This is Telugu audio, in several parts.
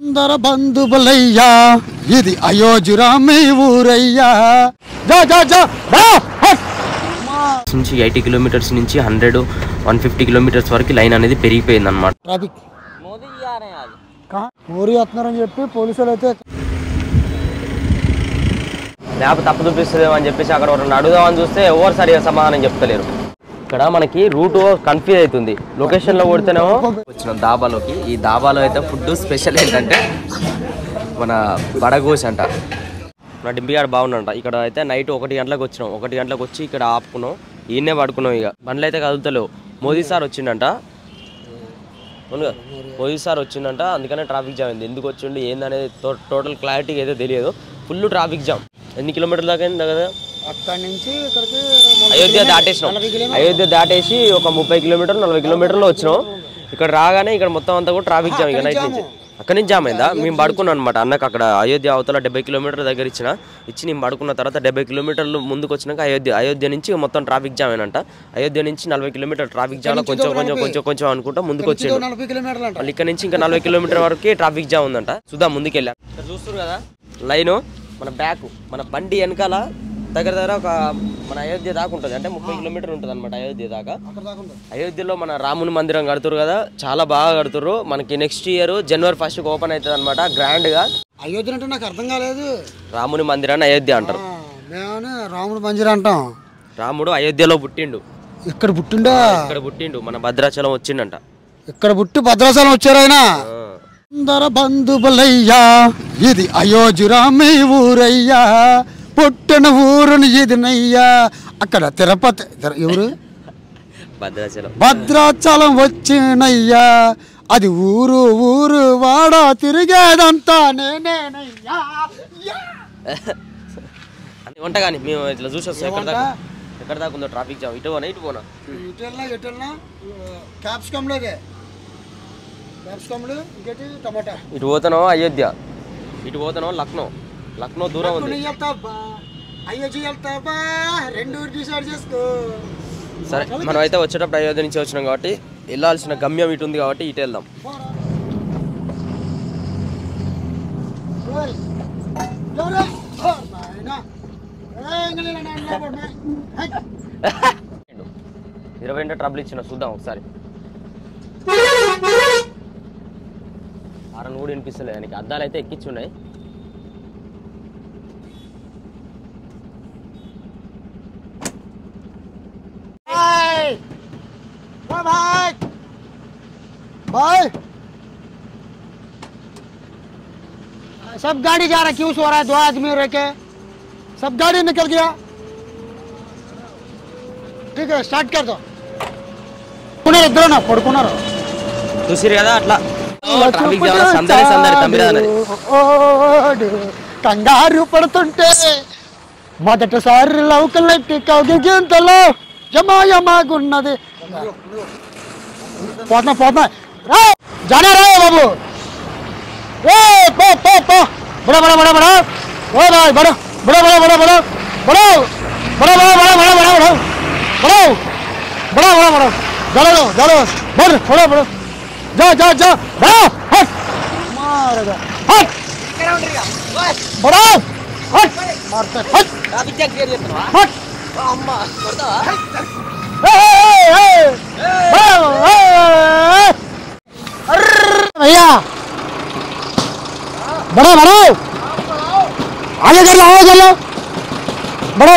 అందర బంధువులయ్యా ఇది అయోధ్య మీ ఊరయ్యా నుంచి 80 కిలోమీటర్స్ నుంచి 100-150 కిలోమీటర్స్ వరకు లైన్ అనేది పెరిగిపోయింది అన్నమాట. ట్రాఫిక్ మోరీ వస్తున్నారని చెప్పి పోలీసులు అయితే మ్యాప్ తప్పు చూపిస్తుందేమో అని చెప్పేసి అక్కడ ఎవరు అడుగుదామని చూస్తే ఎవరు సరిగా సమాధానం చెప్తలేరు. ఇక్కడ మనకి రూట్ కన్ఫ్యూజ్ అవుతుంది. లొకేషన్లో కొడితేనేమో వచ్చిన దాబాలోకి. ఈ దాబాలో అయితే ఫుడ్ స్పెషల్ ఏంటంటే మన బడగోస్ అంట. నా డింపిగాడు బాగుండంట. ఇక్కడ అయితే నైట్ 1 గంటలకు వచ్చినాం. 1 గంటలకు వచ్చి ఇక్కడ ఆపుకున్నాం. ఈయనే పడుకున్నాం. ఇక బండ్లు అయితే కదులుతలేవు. మోదీ సార్ వచ్చిండంట. అవునుగా మోదీ సార్ వచ్చిందంట. అందుకనే ట్రాఫిక్ జామ్ అయింది. ఎందుకు వచ్చిండు ఏందనేది టోటల్ క్లారిటీగా అయితే తెలియదు. Full traffic jam. ఎన్ని కిలోమీటర్ల దాకా అయింది కదా? అక్కడి నుంచి ఇక్కడికి అయోధ్య దాటేసినాం. అయోధ్య దాటేసి ఒక 30 కిలోమీటర్లు 40 కిలోమీటర్లు వచ్చినాం. ఇక్కడ రాగానే ఇక్కడ మొత్తం అంతా కూడా ట్రాఫిక్ జామ్. ఇక నైట్ నుంచి అక్కడి నుంచి జామ్ అయిందా? మేము పడుకున్నాం అనమాట. అన్నకు అక్కడ అయోధ్య అవతల 70 కిలోమీటర్ల దగ్గర ఇచ్చి నేను పడుకున్న తర్వాత 70 కిలోమీటర్లు ముందుకు వచ్చినాక అయోధ్య నుంచి మొత్తం ట్రాఫిక్ జామ్ అయినంట. అయోధ్య నుంచి 40 కిలోమీటర్ ట్రాఫిక్ జామ్ కొంచెం అనుకుంటా ముందుకు వచ్చింది. మళ్ళీ ఇక్కడ నుంచి ఇంకా 40 కిలోమీటర్ వరకు ట్రాఫిక్ జామ్ ఉందంట. చూద్దాం ముందుకెళ్ళా. ఇక్కడ చూస్తారు కదా లైను. మన బ్యాక్ మన బండి వెనకాల దగ్గర ఒక మన అయోధ్య దాకా ఉంటుంది. అంటే 30 కిలోమీటర్ ఉంటుంది అనమాట అయోధ్య దాకా. అయోధ్యలో మన రాముని మందిరం కడుతురు కదా, చాలా బాగా కడుతురు. మనకి next year January 1st open అవుతుంది అనమాట గ్రాండ్ గా. అయోధ్య అంటే నాకు అర్థం కాలేదు. రాముని మందిరాన్ని అయోధ్య అంటారు. రాముని మందిరం అంటాం. రాముడు అయోధ్యలో పుట్టిండు. ఇక్కడ పుట్టిండు. ఇక్కడ పుట్టిండు. మన భద్రాచలం వచ్చిండంట. ఇక్కడ పుట్టి భద్రాచలం వచ్చారు ఆయన. అందర బంధువులయ్యా ఇది అయోధ్య మీ ఊరయ్యా, పుట్టిన ఊరుని ఇది నయ్యా. అక్కడ తిరుపతి ఎవరు భద్రాచలం వచ్చినయ్యా. అది ఊరు ఊరు వాడ తిరిగేదంతా నేనేనయ్యా. వంట కానీ మేము ఇట్లా చూసి వస్తాం. ఎక్కడ దాకా ఉందో ట్రాఫిక్ జామ్. ఇటు పోనా ఇటు పోతానో అయోధ్య, ఇటు పోతానో లక్నో దూరం ఉంది. సరే మనం అయితే వచ్చేటప్పుడు అయోధ్య నుంచి వచ్చినాం కాబట్టి వెళ్ళాల్సిన గమ్యం ఇటు ఉంది కాబట్టి ఇటు వెళ్దాం. ఇరవై ట్రబుల్ ఇచ్చిన చూద్దాం ఒకసారి. హారన్ కూడా వినిపిస్తలేదు. ఆయనకి అద్దాలు అయితే ఎక్కించున్నాయి. भाई सब गाड़ी जा रहा, क्यों सो रहा है? 2 आदमी रह के सब गाड़ी निकल गया. ठीक है स्टार्ट कर दो. इधर ना पड़कुన్నారు చూసిరు కదా అట్లా ట్రాఫిక్ జామ్ సందడి తమ్మిరానది. కంగారు పడుతుంటే మొదటిసారి లౌకలెట్టి కౌగిగింతలో జమాయమాగున్నది. పోతున్నా जाना रहे बाबू. बड़ा बड़ा बड़ा बड़ा ओ भाई बड़ा बड़ा बड़ा बड़ा बड़ा बड़ा बड़ा बड़ा बड़ा बड़ा बड़ा बड़ा बड़ा बड़ा बड़ा चलो बड़ बड़ा बड़ा जा बड़ा हट मारेगा हट बड़ा हट मारता हट ట్రాఫిక్ జామ్ క్లియర్ చేస్తున్నావా? हट అమ్మ కొడతావా? भैया बड़ा आगे कर लो बड़ा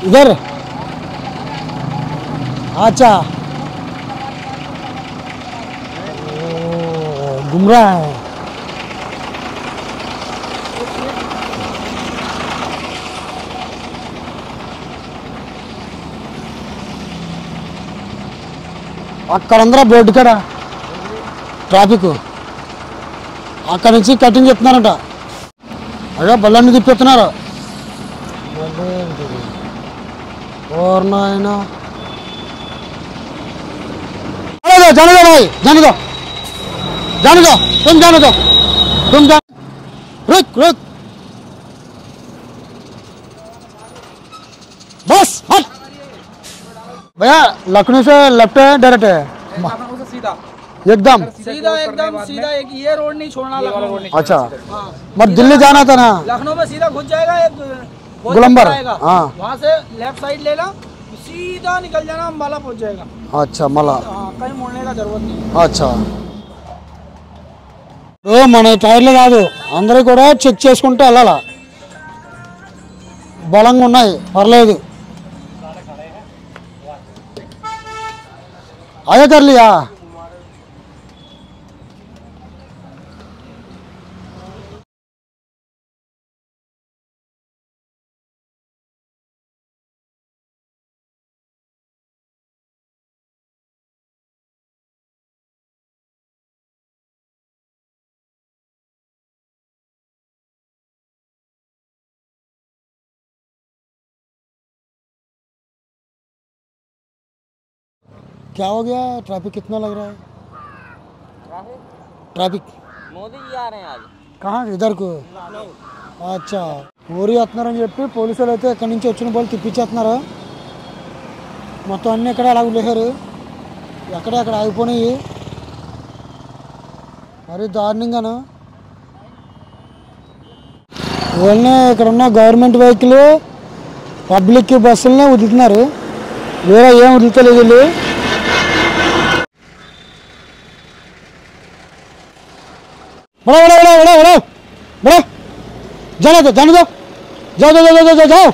इधर. अच्छा घूम रहा है. అక్కడందరూ బోర్డు కాడ ట్రాఫిక్. అక్కడి నుంచి కటింగ్ చెప్తున్నారంట. అదే బళ్ళన్ని తిప్పిస్తున్నారు. ఓర్నాయనా जाने दो तुम जाने दो तुम जा. रुक बस हट भैया लखनऊ से लेफ्ट है डायरेक्ट है लखनऊ से सीधा एकदम एकदम सीधा एक ये रोड नहीं छोड़ना लखनऊ। अच्छा मगर दिल्ली जाना था ना लखनऊ में सीधा घुस जाएगा एक गोलंबर हाँ वहाँ से लेफ्ट साइड लेना सीधा निकल जाना अम्बाला पहुँच जाएगा। अच्छा मला कहीं मोड़ने का जरूरत नहीं। अच्छा మన టైర్లు కాదు అందరూ కూడా చెక్ చేసుకుంటూ వెళ్ళాలా బలంగా ఉన్నాయి పర్లేదు आया कर लिया क्या हो गया ट्रैफिक कितना लग रहा है ट्रैफिक मोदी जी आ रहे हैं आज। कहाँ इधर को अच्छा ఊరి వస్తున్నారని చెప్పి పోలీసులు అయితే ఎక్కడి నుంచి వచ్చిన వాళ్ళు తిప్పించేస్తున్నారు మొత్తం అన్నీ ఎక్కడ అలా వదిలేశారు ఎక్కడెక్కడ ఆగిపోయినాయి మరి దారుణంగాను వీళ్ళనే ఇక్కడ ఉన్న గవర్నమెంట్ వెహికల్ పబ్లిక్ బస్సులనే వదులుతున్నారు వేరే ఏం వదులుతలేదు వీళ్ళు बड़ा बड़ा बड़ा बड़ा बड़ा बड़ा जाने दो जाओ जाओ जाओ जाओ जाओ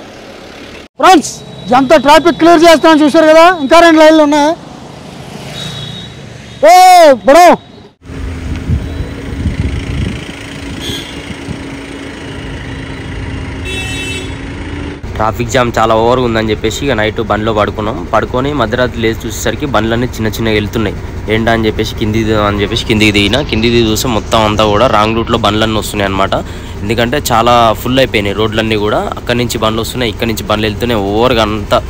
फ्रेंड्स ఎంత ట్రాఫిక్ క్లియర్ చేస్తామని చూశారు కదా ఇంకా 2 లైన్లు ఉన్నాయి ఏ బడో ట్రాఫిక్ జామ్ చాలా ఓవర్గా ఉందని చెప్పేసి ఇక నైట్ బండ్లో పడుకొని మధ్యరాత్రి లేచి చూసేసరికి బండ్లన్నీ చిన్న చిన్నగా వెళ్తున్నాయి ఏంటా అని చెప్పేసి కిందికి దిగి చూస్తే మొత్తం అంతా కూడా రాంగ్ రూట్లో బండ్లన్నీ వస్తున్నాయి అనమాట ఎందుకంటే చాలా ఫుల్ అయిపోయినాయి రోడ్లన్నీ కూడా అక్కడి నుంచి బండ్లు వస్తున్నాయి ఇక్కడి నుంచి బండ్లు వెళ్తున్నాయి ఓవర్గా అంతా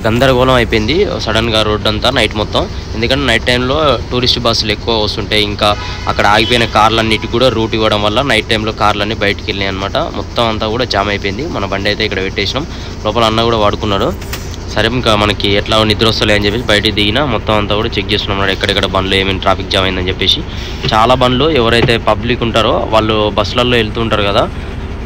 గందరగోళం అయిపోయింది సడన్గా రోడ్ అంతా నైట్ మొత్తం ఎందుకంటే నైట్ టైంలో టూరిస్ట్ బస్సులు ఎక్కువ వస్తుంటాయి ఇంకా అక్కడ ఆగిపోయిన కార్లన్నిటికి కూడా రూట్ ఇవ్వడం వల్ల నైట్ టైంలో కార్లన్నీ బయటికి వెళ్ళినాయి అనమాట మొత్తం అంతా కూడా జామ్ అయిపోయింది మన బండి అయితే ఇక్కడ పెట్టేసినాం లోపల అన్న కూడా వాడుకున్నాడు సరే ఇంకా మనకి ఎట్లా నిద్ర వస్తలే అని చెప్పేసి బయటికి దిగినా మొత్తం అంతా కూడా చెక్ చేస్తున్నాం ఎక్కడెక్కడ బండ్లు ఏమైనా ట్రాఫిక్ జామ్ అయిందని చెప్పేసి చాలా బండ్లు ఎవరైతే పబ్లిక్ ఉంటారో వాళ్ళు బస్సులలో వెళ్తుంటారు కదా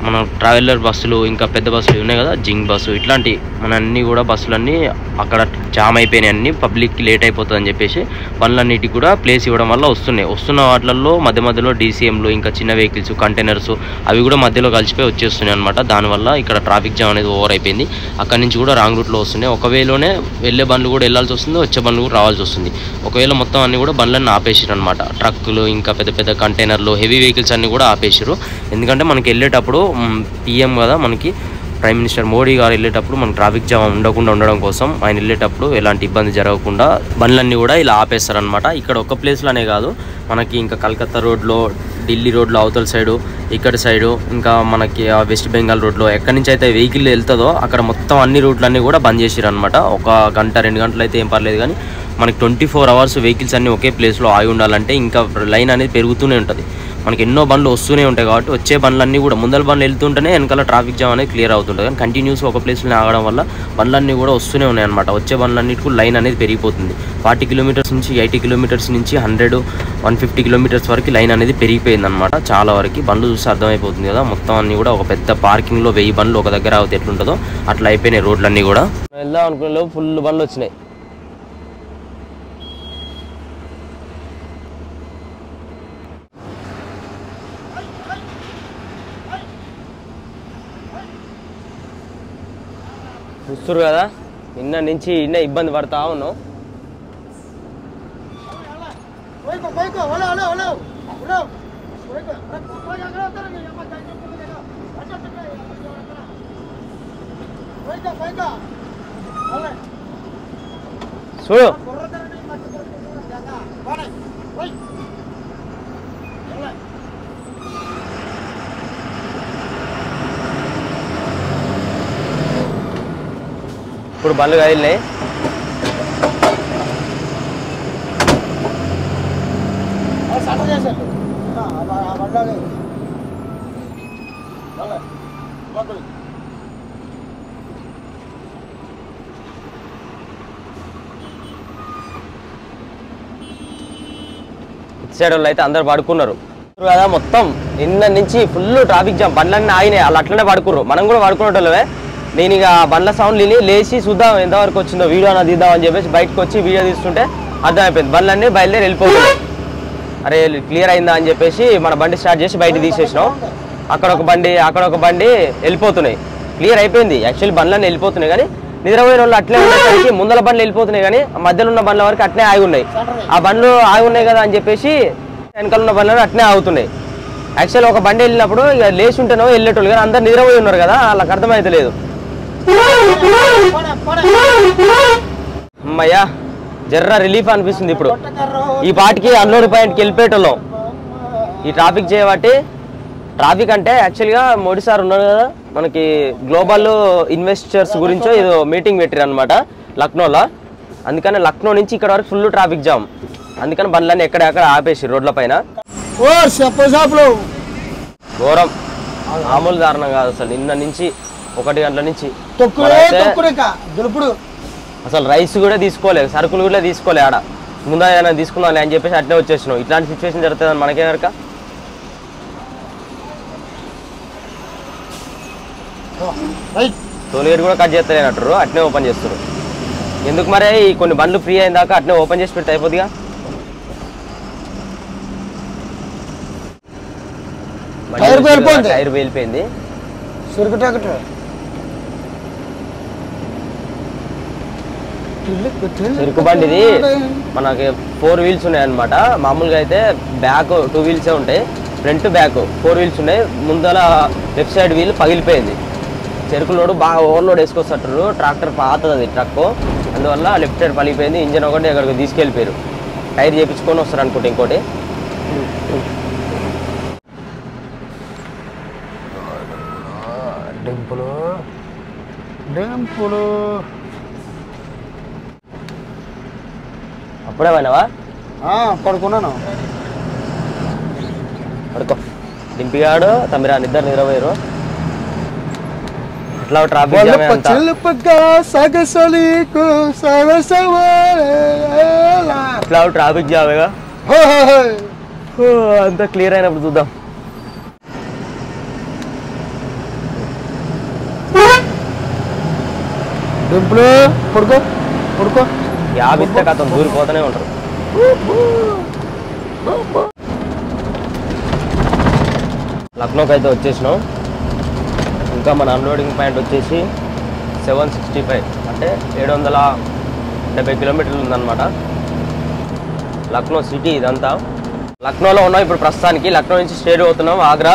మన ట్రావెలర్ బస్సులు ఇంకా పెద్ద బస్సులు ఉన్నాయి కదా జింగ్ బస్సు ఇట్లాంటి మన అన్నీ కూడా బస్సులన్నీ అక్కడ జామ్ అయిపోయినాయి అన్నీ పబ్లిక్కి లేట్ అయిపోతుంది అని చెప్పేసి బండ్లన్నిటికి కూడా ప్లేస్ ఇవ్వడం వల్ల వస్తున్న వాటిల్లో మధ్యలో డీసీఎంలు ఇంకా చిన్న వెహికల్స్ కంటైనర్స్ అవి కూడా మధ్యలో కలిసిపోయి వచ్చేస్తున్నాయి అనమాట దానివల్ల ఇక్కడ ట్రాఫిక్ జామ్ అనేది ఓవర్ అయిపోయింది అక్కడి నుంచి కూడా రాంగ్ రూట్లో వస్తున్నాయి ఒకవేళనే వెళ్ళే బండ్లు కూడా వెళ్ళాల్సి వస్తుంది వచ్చే బండ్లు కూడా రావాల్సి వస్తుంది ఒకవేళ మొత్తం అన్నీ కూడా బండ్లన్నీ ఆపేసారు అనమాట ట్రక్కులు ఇంకా పెద్ద పెద్ద కంటైనర్లు హెవీ వెహికల్స్ అన్నీ కూడా ఆపేసారు ఎందుకంటే మనకి వెళ్ళేటప్పుడు పిఎం కదా మనకి ప్రైమ్ మినిస్టర్ మోడీ గారు వెళ్ళేటప్పుడు మన ట్రాఫిక్ జామ్ ఉండడం కోసం ఆయన వెళ్ళేటప్పుడు ఎలాంటి ఇబ్బంది జరగకుండా బండ్లన్నీ కూడా ఇలా ఆపేస్తారనమాట ఇక్కడ ఒక ప్లేస్లోనే కాదు మనకి ఇంకా కలకత్తా రోడ్లో ఢిల్లీ రోడ్లో అవతల సైడు ఇక్కడ సైడు ఇంకా మనకి వెస్ట్ బెంగాల్ రోడ్లో ఎక్కడి నుంచి అయితే వెహికల్ వెళ్తుందో అక్కడ మొత్తం అన్ని రూట్లన్నీ కూడా బంద్ చేసారు అనమాట 1 గంట 2 గంటలు అయితే ఏం పర్లేదు కానీ మనకి 24 అవర్స్ వెహికల్స్ అన్నీ ఒకే ప్లేస్లో ఆగి ఉండాలంటే ఇంకా లైన్ అనేది పెరుగుతూనే ఉంటుంది మనకి ఎన్నో బండ్లు వస్తూనే ఉంటాయి కాబట్టి వచ్చే బండ్లన్నీ కూడా ముందల బండ్లు వెళ్తుంటేనే వెనకాల ట్రాఫిక్ జామ్ అనేది క్లియర్ అవుతుంటుంది కానీ కంటిన్యూస్గా ఒక ప్లేస్లో ఆగడం వల్ల బండ్లన్నీ కూడా వస్తూనే ఉన్నాయి అనమాట వచ్చే బండ్లన్నిటికీ లైన్ అనేది పెరిగిపోతుంది 40 కిలోమీటర్స్ నుంచి 80 కిలోమీటర్స్ నుంచి 100-150 కిలోమీటర్స్ వరకు లైన్ అనేది పెరిగిపోయింది అనమాట చాలా వరకు బండ్లు చూసి అర్థమైపోతుంది కదా మొత్తం అన్ని కూడా ఒక పెద్ద పార్కింగ్లో 1000 బండ్లు ఒక దగ్గర అవుతే ఎట్లుంటుందో అట్లా అయిపోయినాయి రోడ్లన్నీ కూడా వెళ్దాం అనుకునే ఫుల్ బండ్లు వచ్చినాయి చూస్తురు కదా నిన్న నుంచి ఇబ్బంది పడతా ఉన్నాం చూడు ఇప్పుడు బండ్లు కదిలినాయి సైడ్ వాళ్ళు అయితే అందరు పడుకున్నారు కదా. మొత్తం నిన్న నుంచి ఫుల్ ట్రాఫిక్ జామ్, బండ్లన్నీ ఆగినాయి. వాళ్ళు అట్లనే పడుకున్నారు, మనం కూడా పడుకునేటోళ్ళమే. నేను ఇక బండ్ల సౌండ్ లేచి చూద్దాం ఎంతవరకు వచ్చిందో, వీడియో అన్న తీద్దాం అని చెప్పేసి బయటకు వచ్చి వీడియో తీస్తుంటే అర్థమైపోయింది బండ్లన్నీ బయలుదేరి వెళ్ళిపోతున్నాయి. అరే క్లియర్ అయిందా అని చెప్పేసి మన బండి స్టార్ట్ చేసి బయట తీసేసినాం. అక్కడ ఒక బండి వెళ్ళిపోతున్నాయి. క్లియర్ అయిపోయింది. యాక్చువల్లీ బండ్లన్నీ వెళ్ళిపోతున్నాయి, కానీ నిద్రపోయిన వాళ్ళు అట్లే ఉండేసరికి ముందల బండ్లు వెళ్ళిపోతున్నాయి, కానీ మధ్యలో ఉన్న బండ్ల వరకు అట్లే ఆగి ఉన్నాయి. ఆ బండ్లు ఆగి ఉన్నాయి కదా అని చెప్పేసి వెనకాల ఉన్న బండ్లు అట్లే ఆగుతున్నాయి. యాక్చువల్లీ ఒక బండి వెళ్ళినప్పుడు ఇక లేచి ఉంటేనో వెళ్ళేటోళ్ళు, కానీ అందరు నిద్రపోయి ఉన్నారు కదా, వాళ్ళకి అర్థమైతలేదు. అమ్మయ్యా జర్రా రిలీఫ్ అనిపిస్తుంది ఇప్పుడు. ఈ పాటికి అన్లోడ్ పాయింట్కి వెళ్ళిపోయేటోళ్ళం. ఈ ట్రాఫిక్ చేయబట్టి, ట్రాఫిక్ అంటే యాక్చువల్గా మోడీ సార్ ఉన్నారు కదా మనకి, గ్లోబల్ ఇన్వెస్టర్స్ గురించో ఏదో మీటింగ్ పెట్టారు అనమాట లక్నోలో. అందుకని లక్నో నుంచి ఇక్కడ వరకు ఫుల్ ట్రాఫిక్ జామ్. అందుకని బండ్లన్నీ ఎక్కడెక్కడ ఆపేసి రోడ్ల పైన. ఘోరం, మామూలు దారుణం కాదు అసలు. నిన్న నుంచి 1 గంటల నుంచి అసలు రైస్ కూడా తీసుకోలేదు, సరుకులు కూడా తీసుకోలే. ఆడ ముందా ఏదైనా తీసుకుందాం అని చెప్పేసి అట్లే వచ్చేసినాం. ఇట్లాంటి సిచ్యువేషన్ జరుగుతుందని మనకే కనుక. టోల్గేట్ కూడా కట్ చేస్తలేనట్టు అట్నే ఓపెన్ చేస్తారు. ఎందుకు మరి ఈ కొన్ని బండ్లు ఫ్రీ అయిన దాకా అట్నే ఓపెన్ చేసి పెడితే అయిపోద్దిగా. టైర్ వెళ్ళిపోయింది. చెరుకు బండిది మనకి 4 వీల్స్ ఉన్నాయి అనమాట. మామూలుగా అయితే బ్యాక్ 2 వీల్సే ఉంటాయి, ఫ్రంట్ బ్యాక్ 4 వీల్స్ ఉన్నాయి. ముందర లెఫ్ట్ సైడ్ వీల్ పగిలిపోయింది. చెరుకు లోడు బాగా ఓవర్లోడ్ వేసుకొస్తారు, ట్రాక్టర్ పాతది ట్రక్, అందువల్ల లెఫ్ట్ సైడ్ పగిలిపోయింది. ఇంజన్ ఒకటి అక్కడికి తీసుకెళ్ళిపోయారు. టైర్ చేయించుకొని వస్తారు అనుకుంటే ఇంకోటి. డెంపులు అప్పుడే పోయినావా? పడుకున్నాను. పడుకో. డింపిగాడు తమ్మిరా ఇద్దరు నిద్రపోయారు. ఇట్లా ట్రాఫిక్ జామేగా. అంతా క్లియర్ అయినప్పుడు చూద్దాం. డెంపులు పడుకో పడుకో. యాభిస్తే కథం దూరిపోతూనే ఉంటారు. లక్నోకి అయితే వచ్చేసినాం. ఇంకా మన అన్లోడింగ్ పాయింట్ వచ్చేసి 765 అంటే 770 కిలోమీటర్లు ఉందన్నమాట. లక్నో సిటీ ఇదంతా. లక్నోలో ఉన్నాం ఇప్పుడు ప్రస్తుతానికి. లక్నో నుంచి స్ట్రేట్ అవుతున్నాం ఆగ్రా.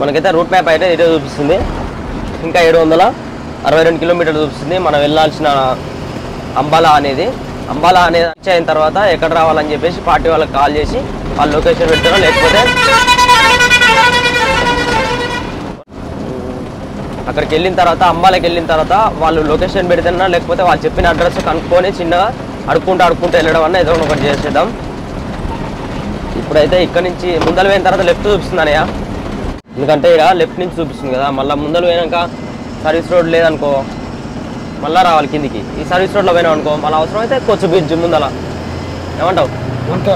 మనకైతే రూట్ మ్యాప్ అయితే ఇదే చూపిస్తుంది. ఇంకా 762 కిలోమీటర్లు చూపిస్తుంది. మనం వెళ్ళాల్సిన అంబాలా అనేది రీచ్ అయిన తర్వాత ఎక్కడ రావాలని చెప్పేసి పార్టీ వాళ్ళకి కాల్ చేసి వాళ్ళు లొకేషన్ పెడతారో, లేకపోతే అక్కడికి వెళ్ళిన తర్వాత అంబాలాకి వెళ్ళిన తర్వాత వాళ్ళు లొకేషన్ పెడితేనా, లేకపోతే వాళ్ళు చెప్పిన అడ్రస్ కనుక్కొని చిన్నగా అడుక్కుంటూ వెళ్ళడం అన్న ఏదో ఒకటి చేసేద్దాం. ఇప్పుడైతే ఇక్కడ నుంచి ముందలు పోయిన తర్వాత లెఫ్ట్ చూపిస్తుంది అన్నయ్య. ఎందుకంటే ఇక లెఫ్ట్ నుంచి చూపిస్తుంది కదా, మళ్ళీ ముందలు పోయినాక సర్వీస్ రోడ్ లేదనుకో మళ్ళీ రావాలి కిందికి. ఈ సర్వీస్ రోడ్లో పోయినాం అనుకో మళ్ళీ అవసరం అయితే కొచ్చు బీచ్ ముందల. ఏమంటావు? అంతే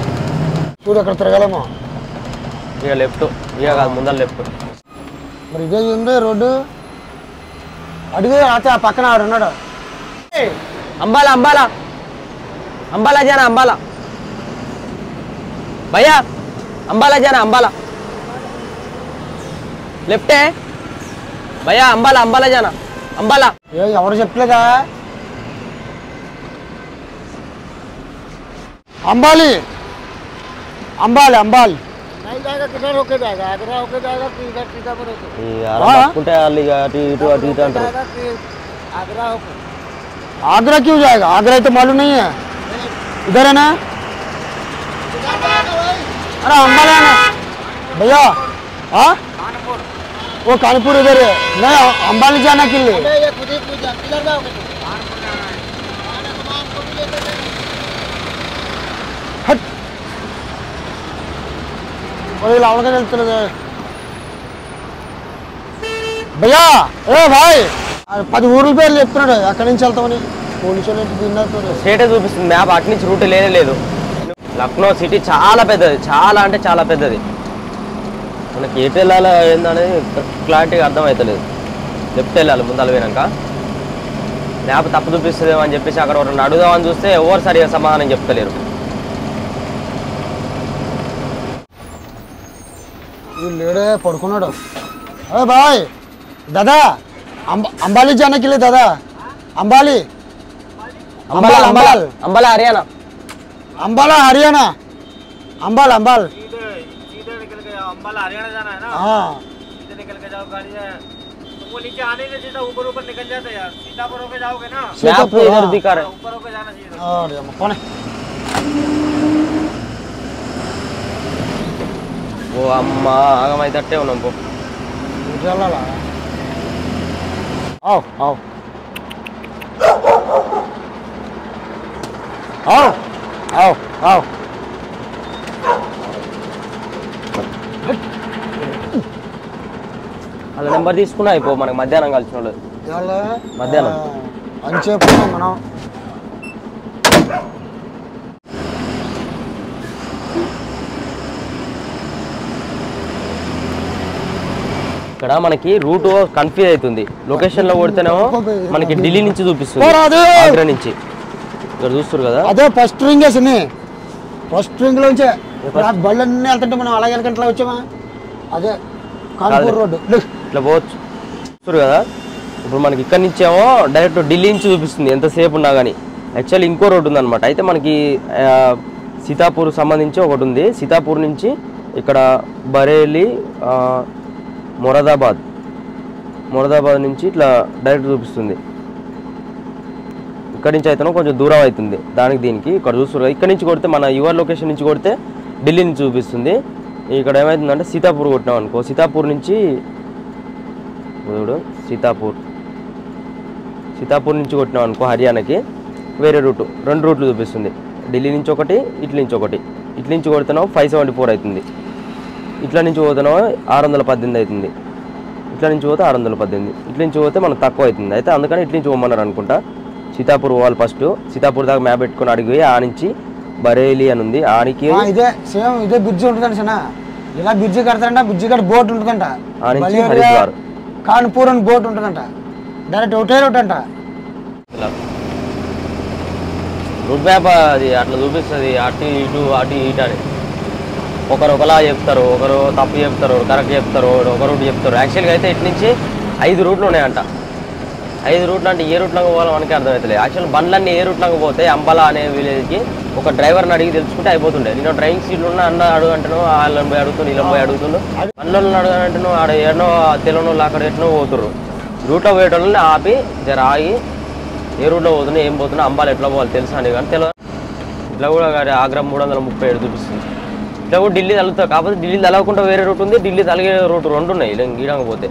చూడు అక్కడ తిరగలేమో. ఇక లెఫ్ట్, ఇక కాదు ముందర లెఫ్ట్. మరి ఇదే ఉంది రోడ్డు. అడిగి అయితే ఆ పక్కన ఆడు ఉన్నాడు. అంబాలా అంబాలా అంబాలా జానా అంబాలా భయ్యా అంబాలా జానా అంబాలా లెఫ్టే భయ్యా అంబాలా అంబాలా జానా అంబాలా. ఎవరు చెప్పలేదా? అంబాలి అంబాలి అంబాలి. आगरा क्यों जाएगा? आगरा तो मालूम नहीं है, इधर है ना। अरे अंबाला है ना भैया। हाँ वो कानपुर इधर है। नहीं अंबाला जाना के लिए लावण का भैया। ए भाई 10 ఊర్ల పేర్లు చెప్తున్నాడు. అక్కడి నుంచి వెళ్తామని పోలీసు వాళ్ళు తిన్నారు. స్ట్రేటే చూపిస్తుంది మ్యాప్, అటు నుంచి రూట్ లేదు. లక్నో సిటీ చాలా పెద్దది, చాలా అంటే చాలా పెద్దది. మనకి ఎటు వెళ్ళాలో ఏందనేది క్లారిటీగా అర్థమవుతలేదు. లెఫ్ట్ వెళ్ళాలి ముందర పోయినాక, మ్యాప్ తప్పు చూపిస్తుందేమో అని చెప్పేసి అక్కడ ఎవరైనా అడుగుదామని చూస్తే ఎవరు సరిగా సమాధానం చెప్తలేరు. లేడే పడుకున్నాడు. అరే బాయ్ దాదా అంబాలి जाने के लिए दादा अंबाली अंबाला अंबाला अंबाला हरियाणा अंबाला हरियाणा अंबाल अंबाल सीधे निकल के जाओ, अंबाला हरियाणा जाना है ना। हाँ सीधे निकल के जाओ, गाड़ी है तुमको नीचे आने नहीं सीधा ऊपर ऊपर निकल जाते यार। सीतापुर होके जाओगे ना, मैप इधर दिखा रहा है. ऊपर होके जाना चाहिए। अरे अम्मा कौन है ఓ అమ్మ ఆగమైతట్టే ఉన్నాం పో. चला ला आओ आओ आओ आओ आओ వాళ్ళ నెంబర్ తీసుకున్నా అయిపో, మనకి మధ్యాహ్నం కలిసిన వాళ్ళు. మధ్యాహ్నం అని చెప్పు మనం ఇక్కడ మనకి రూట్ కన్ఫ్యూజ్ అవుతుంది. లొకేషన్ లో కొడితేనేమో మనకి ఢిల్లీ నుంచి చూపిస్తుంది, ఆగ్రా నుంచి. ఇక్కడ చూస్తారు కదా, అదే ఫస్ట్ రింగ్ వేసింది. ఫస్ట్ రింగ్ లోంచే బళ్ళన్నీ వెళ్తుంటే మనం అలాగే వెనకంటే వచ్చామా, అదే కాన్పూర్ రోడ్డు ఇట్లా పోవచ్చు. చూస్తారు కదా, ఇప్పుడు మనకి ఇక్కడ నుంచేమో డైరెక్ట్ ఢిల్లీ నుంచి చూపిస్తుంది ఎంతసేపు ఉన్నా కానీ. యాక్చువల్లీ ఇంకో రోడ్డు ఉందన్నమాట. అయితే మనకి సీతాపూర్ సంబంధించి ఒకటి ఉంది. సీతాపూర్ నుంచి ఇక్కడ బరేలీ, మొరాదాబాద్ నుంచి ఇట్లా డైరెక్ట్ చూపిస్తుంది. ఇక్కడి నుంచి అయితే కొంచెం దూరం అవుతుంది దానికి దీనికి. ఇక్కడ చూస్తారు, ఇక్కడ నుంచి కొడితే మన యువర్ లొకేషన్ నుంచి కొడితే ఢిల్లీ నుంచి చూపిస్తుంది. ఇక్కడ ఏమవుతుందంటే సీతాపూర్ కొట్టినాం అనుకో, సీతాపూర్ నుంచి సీతాపూర్ నుంచి కొట్టినాం అనుకో హర్యానాకి వేరే రూటు, 2 రూట్లు చూపిస్తుంది. ఢిల్లీ నుంచి ఒకటి, ఇట్ల నుంచి ఒకటి. ఇట్ల నుంచి కొడుతున్నావు 574 అవుతుంది, ఇట్లా నుంచి పోతున్నావు 618 అవుతుంది, ఇట్లా నుంచి పోతే 618, ఇట్ల నుంచి పోతే మనకు తక్కువ అవుతుంది. అయితే అందుకని ఇట్ల నుంచి పోమన్నారు అనుకుంటా. సీతాపూర్ పోవాలి ఫస్ట్. సీతాపూర్ దాకా మ్యాప్ పెట్టుకుని అడిగి ఆ నుంచి బరేలీ అని ఉంది, ఆనికి ఇదే సేమ్ ఇదే బ్రిడ్జి ఉంటుందంట సనా. ఇలా బ్రిడ్జి కడతారంట, బ్రిడ్జి కడ బోట్ ఉంటుందంట, ఆ నుంచి హరిద్వార్ కాన్పూర్ అని బోట్ ఉంటుందంట. డైరెక్ట్ ఒకటే రూట్ అంట. రూట్ మ్యాప్ అది అట్లా చూపిస్తుంది, అటు ఇటు అని. ఒకరు ఒకలా చెప్తారు, ఒకరు తప్పు చెప్తారు, కరెక్ట్ చెప్తారు, ఒక రూట్ చెప్తారు. యాక్చువల్గా అయితే ఇటు నుంచి 5 రూట్లు ఉన్నాయంట. 5 రూట్లు అంటే ఏ రూట్లోకి పోవాలో మనకి అర్థమవుతుంది. యాక్చువల్ బండ్లన్నీ ఏ రూట్లోకి పోతే అంబాలా అనే విలేజ్కి ఒక డ్రైవర్ని అడిగి తెలుసుకుంటే అయిపోతుండే. నేను డ్రైవింగ్ సీట్లు ఉన్న అన్న అడుగంటాను, వాళ్ళని పోయి అడుగుతుండు, ఇలా పోయి అడుగుతుండు, బండ్లను అడగంటాను, ఆడ ఎన్నో తెలియని వాళ్ళు అక్కడ ఎన్నో పోతుర్రు. రూట్లో పోయేటోళ్ళని ఆపి జర ఆగి ఏ రూట్లో పోతున్నా, ఏం పోతున్నా, అంబాలా ఎట్లా పోవాలి తెలుసా అని కానీ తెలియదు. ఇట్లా కూడా ఆగ్రా 337 చూపిస్తుంది. ఇట్లా కూడా ఢిల్లీ తగులుతుంది. కాకపోతే ఢిల్లీ తగలకుండా వేరే రూట్ ఉంది, ఢిల్లీ తలిగే రూట్ 2 ఉన్నాయి గీడంగా పోతే.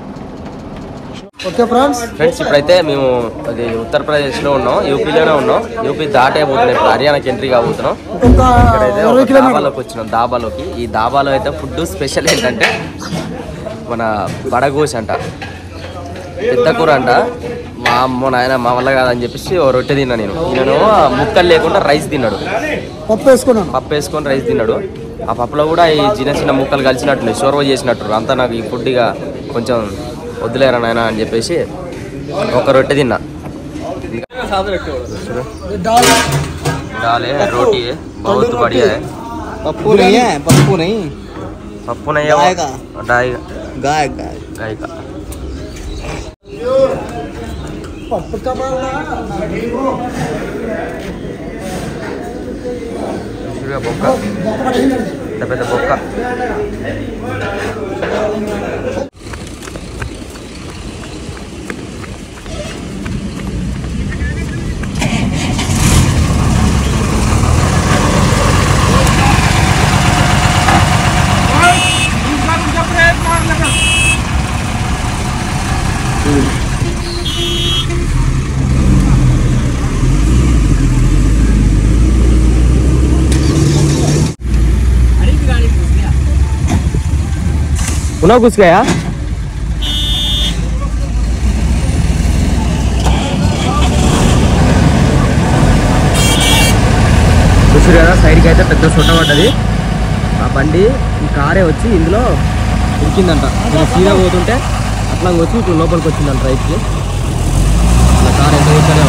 ఓకే ఫ్రెండ్స్, ఇప్పుడైతే మేము అది ఉత్తరప్రదేశ్లో ఉన్నాం, యూపీలోనే ఉన్నాం. యూపీ దాటే పోతున్నాం, ఇప్పుడు హర్యానాకి ఎంట్రీ కాబోతున్నాం. ఇక్కడైతే దాబాలోకి వచ్చినాం. దాబాలోకి ఈ దాబాలో అయితే ఫుడ్ స్పెషల్ ఏంటంటే మన బడగోష్ అంట, పెద్ద కూర అంట. మా అమ్మ నాయన మా వల్ల కాదని చెప్పేసి ఓ రొట్టె తిన్నా నేను. ముక్కలు లేకుండా రైస్ తిన్నాడు, పప్పు వేసుకొని రైస్ తిన్నాడు. ఆ పప్పులో కూడా ఈ చిన్న ముక్కలు కలిసినట్టు షోర్వ చేసినట్టు. అంతా నాకు ఈ ఫుడ్ ఇక కొంచెం వద్దులేరా నాయన అని చెప్పేసి ఒక రొట్టె తిన్నా. दाल है, रोटी है, बहुत बढ़िया है। पप्पू नहीं है, पप्पू नहीं, पप्पू नहीं है, गाय का, गाय का పప్పు బొక్క, పెద్ద బొక్క. पुनः घुस गया। घुस చూసారు కదా సైడ్కి అయితే పెద్ద సొట్ట పడ్డది. ఆ బండి ఈ కారే వచ్చి ఇందులో ఉరికిందంట. నేను సీదా పోతుంటే అట్లా వచ్చి ఇప్పుడు లోపలికి వచ్చిందంట రైట్కి. అలా కార్ ఎంత చూస్తూనే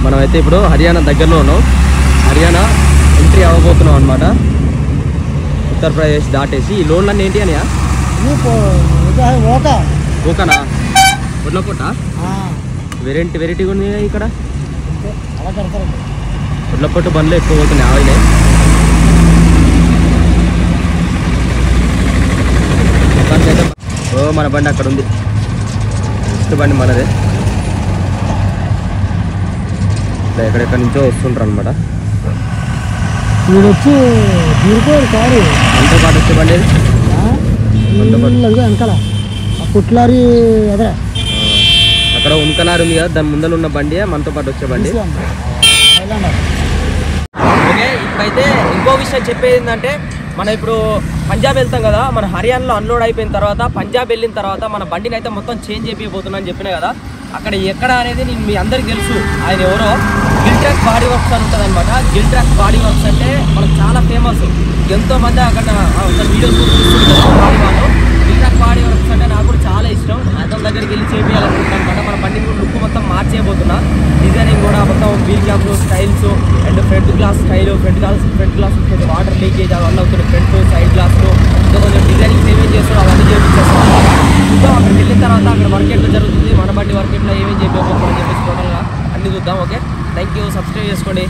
మనమైతే ఇప్పుడు హర్యానా దగ్గరలో ఉన్నాం. హర్యానా ఎంట్రీ అవ్వబోతున్నాం అనమాట. ఉత్తరప్రదేశ్ దాటేసి ఈ లోన్లన్నీ ఏంటి అని ఓకేనా ఒడ్ల పొట్ట వెరైటీగా ఉంది ఇక్కడ. ఒడ్ల పొట్టు బండ్లు ఎక్కువ పోతున్నాయి ఆయిలే. ఓ మన బండి అక్కడ ఉంది. నెక్స్ట్ బండి మనదే. ఎక్కడెక్కడి నుంచో వస్తుంటారు అనమాట. వచ్చి కారు మనతో పాటు వచ్చే బండి వెనకాల కుట్లారి అదే అక్కడ ఉన్కలారు ఉంది కదా, దాని ముందర ఉన్న బండి మనతో పాటు వచ్చే బండి. ఓకే, ఇప్పుడైతే ఇంకో విషయం చెప్పేది ఏంటంటే, మనం ఇప్పుడు పంజాబ్ వెళ్తాం కదా, మన హర్యానాలో అన్లోడ్ అయిపోయిన తర్వాత పంజాబ్ వెళ్ళిన తర్వాత మన బండిని అయితే మొత్తం చేంజ్ చేయబోతున్నా అని చెప్పినా కదా. అక్కడ ఎక్కడ అనేది నేను మీ అందరికి తెలుసు. ఆయన ఎవరో గిల్ట్రాక్ బాడీ వర్క్స్ అని ఉంటుంది అనమాట. గిల్ట్రాక్ బాడీ వర్క్స్ అంటే మనకు చాలా ఫేమస్. ఎంతోమంది అక్కడ వీడియోస్ బాడీ వాళ్ళు. గిల్ట్రాక్ బాడీ వర్క్స్ అంటే నాకు కూడా చాలా ఇష్టం. అతని దగ్గరికి వెళ్ళి చేయాలనుకుంటున్నాను అనమాట. మన బండి లుక్ మొత్తం మార్చేయబోతున్నా. డిజైనింగ్ కూడా మొత్తం వీల్ క్యాప్లు styles and front glass style, front glass కొంచెం వాటర్ లీకేజ్ అవన్నీ అవుతుంది. ఫ్రంట్ సైడ్ గ్లాస్లో ఇంకా కొంచెం డిజైనింగ్ ఏమేమి చేస్తారో అవన్నీ చేపించేస్తాం. చూద్దాం అక్కడికి వెళ్ళిన తర్వాత అక్కడ వర్క్ ఎట్లా జరుగుతుంది, మన బండి వర్క్ ఎట్లా ఏమేమి చెప్పేపోతారని చెప్పేసి టోటల్గా అన్ని చూద్దాం. Okay, thank you. సబ్స్క్రైబ్ చేసుకోండి.